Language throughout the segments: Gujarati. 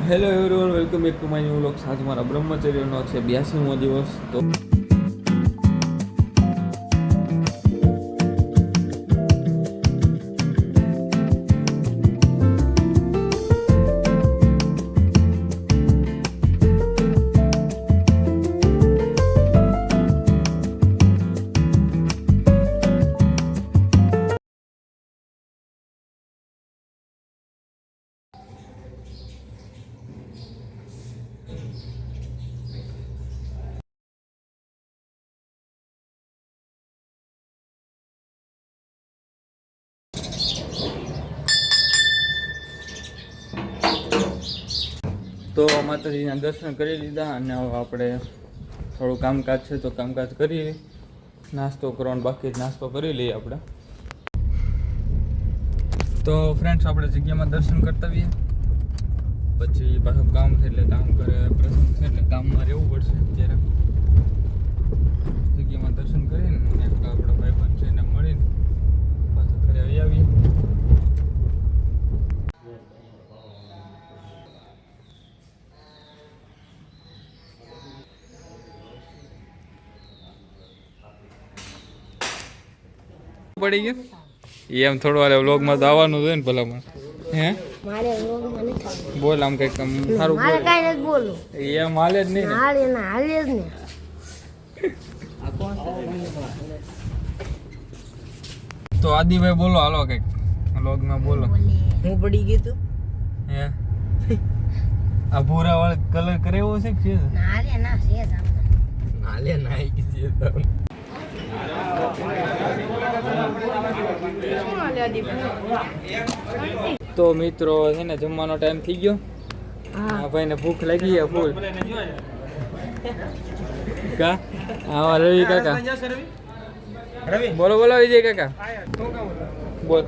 Hello everyone, welcome back to my new vlog. આજ મારા બ્રહ્મચર્યનો છે 82મો દિવસ. તો માતાજીના દર્શન કરી લીધા અને હવે આપણે થોડું કામકાજ છે તો કામકાજ કરી, નાસ્તો કરવાનો બાકી નાસ્તો કરી લઈએ આપણે. તો ફ્રેન્ડ્સ, આપણે જગ્યામાં દર્શન કરતા આવીએ, પછી પાછું કામ છે એટલે કામ કરે, પ્રસંગ છે એટલે કામમાં રહેવું પડશે. અત્યારે જગ્યામાં દર્શન કરીને આપણા ભાઈબંધ છે એને મળીને પાછા ઘરે આવી આવીએ. પડી ગયું એમ થોડું વારે વ્લોગમાં તો આવવાનું જોઈએ ને ભલામણ. હે મારે વ્લોગમાં નથી આવવાનું. બોલ આમ કંઈક સારું મારે કાંઈ નથી બોલવું. એમ હાલે જ નહીં. હાલે જ ને. તો આદિભાઈ બોલો, હાલો કંઈક વ્લોગમાં બોલો. હું પડી ગયું તું. હે આ ભૂરા વાળો કલર કરેવો છે કે હાલે ના છે હાલે ના છે. તો મિત્રો છે ને જમવાનો ટાઈમ થઈ ગયો. હા ભાઈને ભૂખ લાગી છે ફૂલ. કા હા રવિ કાકા બોલો બોલો વિજય કાકા બોલ.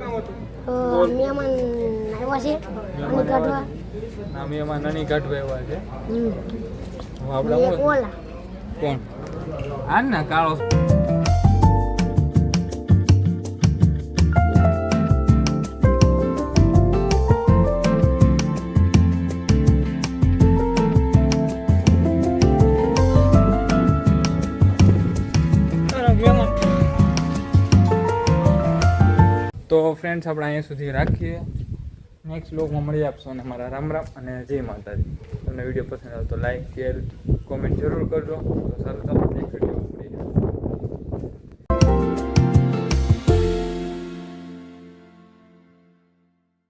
મહેમાન આવ્યા છે અને કાઢવા. ના મહેમાન નાની કાઢવા આવ્યા છે. આપણે ઓલા કોણ આ ને કાળો તો ફ્રેન્ડ્સ આપણે અહીંયા સુધી રાખીએ. નેક્સ્ટ વ્લોગમાં મળી આપશો અને મારા રામ રામ અને જય માતાજી. તમને વિડીયો પસંદ આવે તો લાઈક, શેર, કોમેન્ટ જરૂર કરજો. તો સારું, ચાલો નેક્સ્ટ વિડીયો.